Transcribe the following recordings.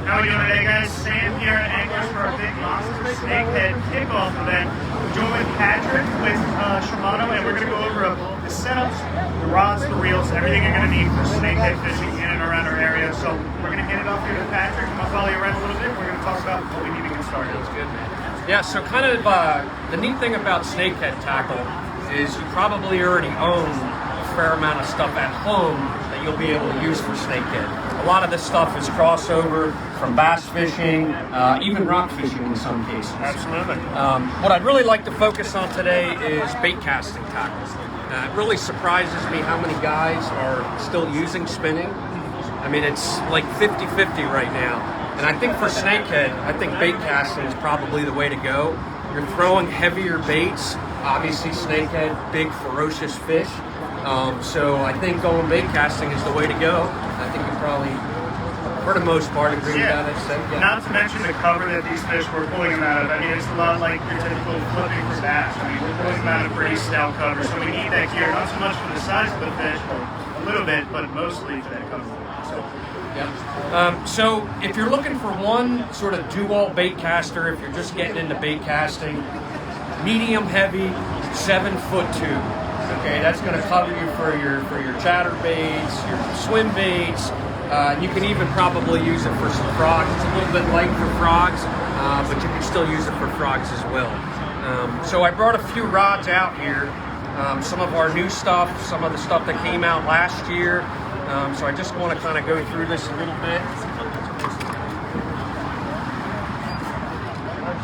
How are we doing today, guys? Sam here at Anglers for our big Monster Snakehead kickoff event. Joined with Patrick with Shimano, and we're going to go over the setups, the rods, the reels, everything you're going to need for snakehead fishing in and around our area. So we're going to hand it off here to Patrick, and I'll follow you around a little bit. We're going to talk about what we need to get started. That's good, man. Yeah, so kind of the neat thing about snakehead tackle is you probably already own a fair amount of stuff at home that you'll be able to use for snakehead. A lot of this stuff is crossover from bass fishing, even rock fishing in some cases. Absolutely. What I'd really like to focus on today is bait casting tackles. It really surprises me how many guys are still using spinning. I mean, it's like 50-50 right now. And I think for snakehead, I think bait casting is probably the way to go. You're throwing heavier baits. Obviously, snakehead, big, ferocious fish. So I think going bait casting is the way to go. I think you probably, for the most part, agree with that. Yeah. Not to mention the cover that these fish were pulling them out of. I mean, it's a lot like your typical flipping for bass. I mean, we're pulling them out of pretty stout cover, so we need that gear, not so much for the size of the fish, a little bit, but mostly for that cover. So if you're looking for one sort of do-all bait caster, if you're just getting into bait casting, medium heavy, 7-foot tube. Okay, that's going to cover you for your chatter baits, your swim baits. You can even probably use it for some frogs. It's a little bit light for frogs, but you can still use it for frogs as well. So I brought a few rods out here. Some of our new stuff, some of the stuff that came out last year. So I just want to kind of go through this a little bit.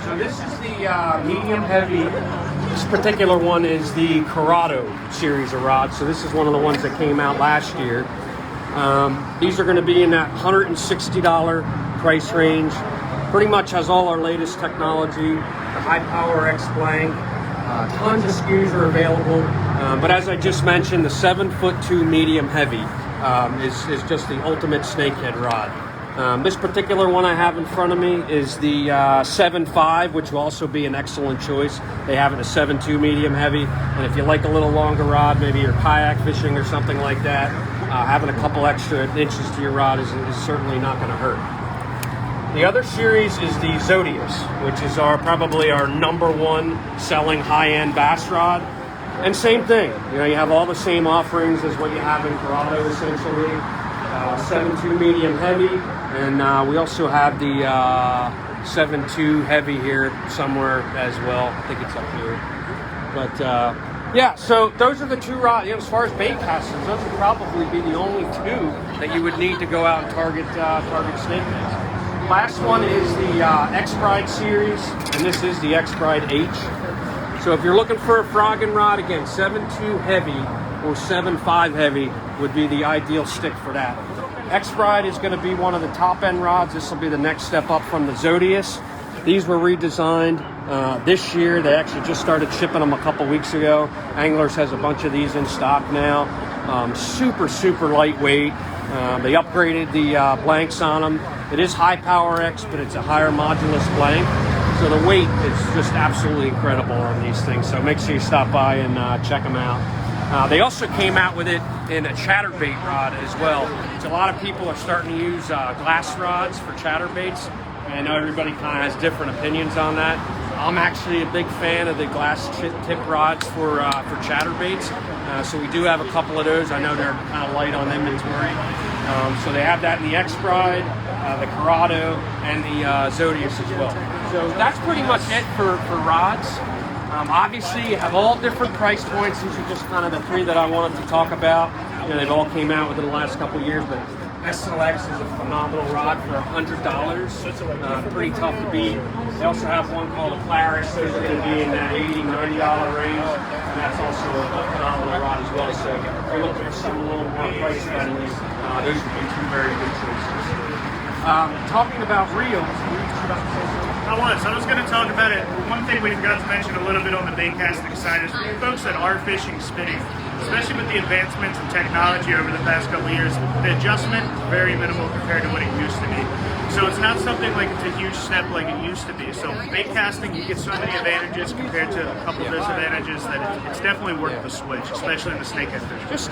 So this is the medium heavy. This particular one is the Corrado series of rods. So this is one of the ones that came out last year. These are going to be in that $160 price range. Pretty much has all our latest technology, the high power X blank. Tons of SKUs are available. But as I just mentioned, the 7-foot 2 medium heavy is just the ultimate snakehead rod. This particular one I have in front of me is the 7.5, which will also be an excellent choice. They have it in a 7.2 medium heavy, and if you like a little longer rod, maybe you're kayak fishing or something like that, having a couple extra inches to your rod is certainly not going to hurt. The other series is the Zodius, which is probably our #1 selling high-end bass rod. And same thing, you have all the same offerings as what you have in Corrado, essentially. 7.2 medium heavy, and we also have the 7.2 heavy here somewhere as well. I think it's up here. But yeah, so those are the two rods. As far as bait casters, those would probably be the only two that you would need to go out and target snakeheads. Last one is the X-Bride series, and this is the X-Bride H. So if you're looking for a frogging rod, again, 7.2 heavy or 7.5 heavy would be the ideal stick for that. X-Bride is going to be one of the top end rods. This will be the next step up from the Zodius. These were redesigned this year. They actually just started shipping them a couple weeks ago. Anglers has a bunch of these in stock now. Super lightweight. They upgraded the blanks on them. It is high power X, but it's a higher modulus blank. So the weight is just absolutely incredible on these things. So make sure you stop by and check them out. They also came out with it in a chatterbait rod as well. So a lot of people are starting to use glass rods for chatterbaits. I know everybody kind of has different opinions on that. I'm actually a big fan of the glass tip rods for chatterbaits. So we do have a couple of those. I know they're kind of light on inventory. So they have that in the X-Bride, the Corrado, and the Zodius as well. So that's pretty much it for rods. Obviously, you have all different price points. These are just kind of the three that I wanted to talk about. They've all came out within the last couple of years, but SLX is a phenomenal rod for $100. Pretty tough to beat. They also have one called a Polaris. Those are going to be in that $80, $90 range, and that's also a phenomenal rod as well. So if you're looking for something a little more price friendly, those would be two very good choices. Talking about reels, I was going to talk about it. One thing we forgot to mention a little bit on the bait casting side is for you folks that are fishing spinning, especially with the advancements in technology over the past couple of years, the adjustment is very minimal compared to what it used to be. So it's not something like it's a huge step like it used to be. So bait casting, you get so many advantages compared to a couple of disadvantages that it's definitely worth the switch, especially in the snakehead fishing. Just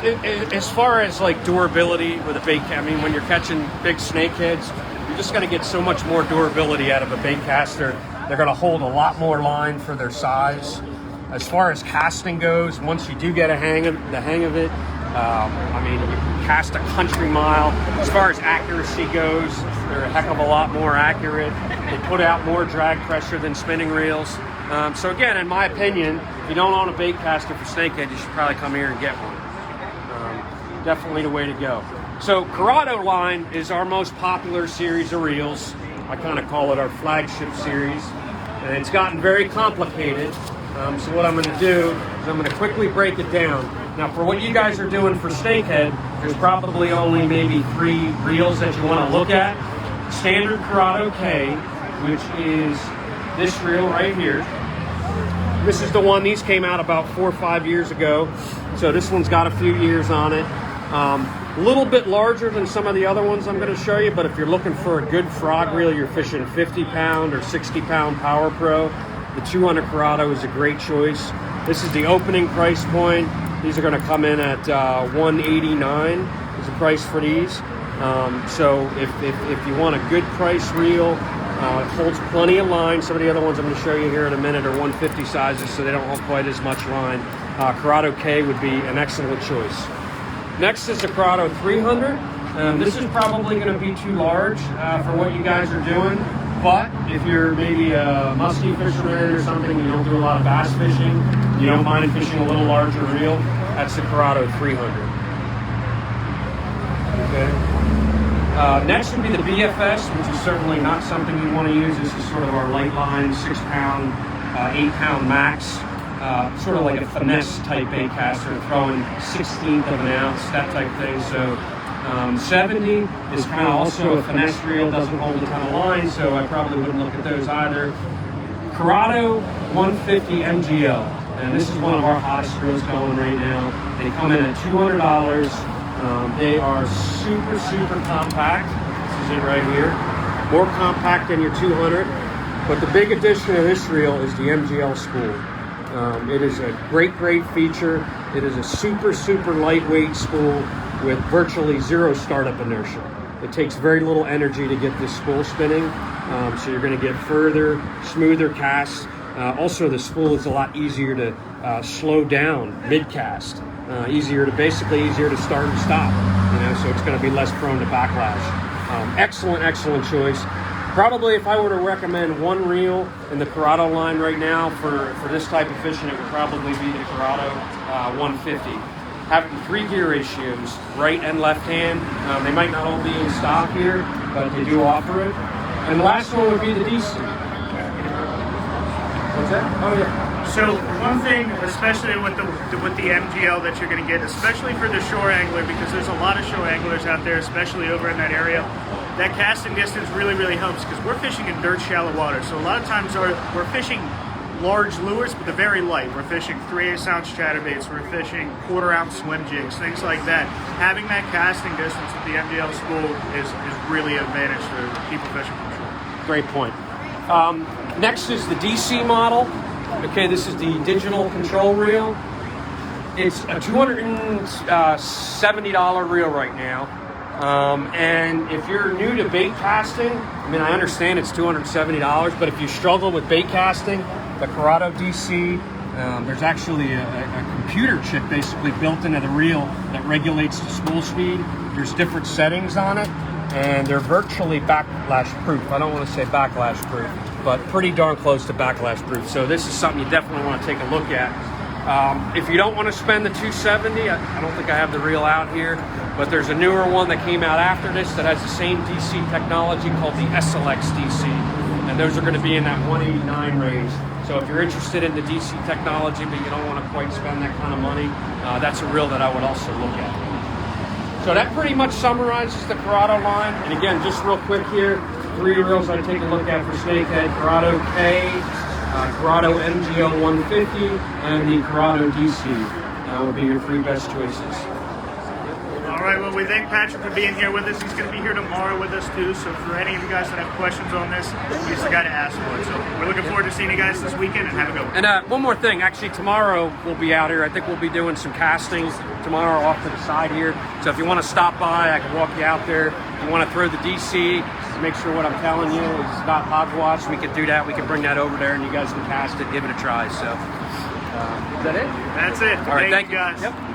as far as like durability with a bait, I mean, when you're catching big snakeheads, you just going to get so much more durability out of a bait caster. They're going to hold a lot more line for their size. As far as casting goes, once you do get the hang of it, I mean, you can cast a country mile. As far as accuracy goes, they're a heck of a lot more accurate. They put out more drag pressure than spinning reels. So again, in my opinion, if you don't own a bait caster for Snakehead, you should probably come here and get one. Definitely the way to go. So Corrado Line is our most popular series of reels. I kind of call it our flagship series. And it's gotten very complicated. So what I'm going to do is I'm going to quickly break it down. Now, for what you guys are doing for Snakehead, there's probably only maybe 3 reels that you want to look at. Standard Corrado K, which is this reel right here. This is the one, these came out about 4 or 5 years ago. So this one's got a few years on it. A little bit larger than some of the other ones I'm going to show you, but if you're looking for a good frog reel, you're fishing 50-pound or 60-pound Power Pro, the 200 Corrado is a great choice. This is the opening price point. These are going to come in at $189 is the price for these. So if you want a good price reel, it holds plenty of line. Some of the other ones I'm going to show you here in a minute are 150 sizes, so they don't hold quite as much line. Corrado K would be an excellent choice. Next is the Corrado 300. This is probably going to be too large for what you guys are doing. But if you're maybe a musky fisherman or something, you don't do a lot of bass fishing, you don't mind fishing a little larger reel, that's the Corrado 300. Okay. Next would be the BFS, which is certainly not something you want to use. This is sort of our light line, 6-pound, 8-pound max. Sort of like a finesse type bait caster, throwing 1/16 of an ounce, that type thing. So 70 is kind of also a finesse reel, doesn't hold a ton of line, so I probably wouldn't look at those either. Corrado 150 MGL, and this is one of our hottest reels going right now. They come in at $200. They are super, super compact. This is it right here. More compact than your 200, but the big addition of this reel is the MGL spool. It is a great feature. It is a super, super lightweight spool with virtually zero startup inertia. It takes very little energy to get this spool spinning, so you're going to get further, smoother casts. Also, the spool is a lot easier to slow down mid-cast. Easier to start and stop, so it's going to be less prone to backlash. Excellent choice. Probably if I were to recommend one reel in the Corrado line right now for this type of fishing, it would probably be the Corrado 150. Having 3 gear ratios, right and left hand. They might not all be in stock here, but they do offer it. And the last one would be the DC. What's that? Oh yeah. So one thing, especially with the MGL that you're going to get, especially for the shore angler, because there's a lot of shore anglers out there, especially over in that area, that casting distance really helps because we're fishing in dirt shallow water. So a lot of times we're fishing large lures, but they're very light. We're fishing 3/8 ounce chatterbaits, we're fishing 1/4 ounce swim jigs, things like that. Having that casting distance with the MGL spool is really an advantage for people fishing from shore. Great point. Next is the DC model. Okay, this is the digital control reel. It's a $270 reel right now. And if you're new to bait casting, I mean, I understand it's $270, but if you struggle with bait casting, the Corrado DC, there's actually a computer chip basically built into the reel that regulates the spool speed. There's different settings on it, and they're virtually backlash proof. I don't want to say backlash proof, but pretty darn close to backlash proof. So this is something you definitely want to take a look at. If you don't want to spend the $270, I don't think I have the reel out here, but there's a newer one that came out after this that has the same DC technology called the SLX DC, and those are going to be in that 189 range. So if you're interested in the DC technology, but you don't want to quite spend that kind of money, that's a reel that I would also look at. So that pretty much summarizes the Corrado line. And again, just real quick here, 3 reels I take a look at for Snakehead: Corrado K, Corrado MGL 150, and the Corrado DC would be your 3 best choices. All right, well, we thank Patrick for being here with us. He's going to be here tomorrow with us, too. So for any of you guys that have questions on this, he's the guy to ask for it. So we're looking forward to seeing you guys this weekend, and have a good one. And one more thing, actually, tomorrow we'll be out here. I think we'll be doing some castings tomorrow off to the side here. So if you want to stop by, I can walk you out there. If you want to throw the DC, make sure what I'm telling you is not hogwash, we can do that. We can bring that over there, and you guys can cast it, give it a try. So is that it? That's it. All right, thank you guys. Yep.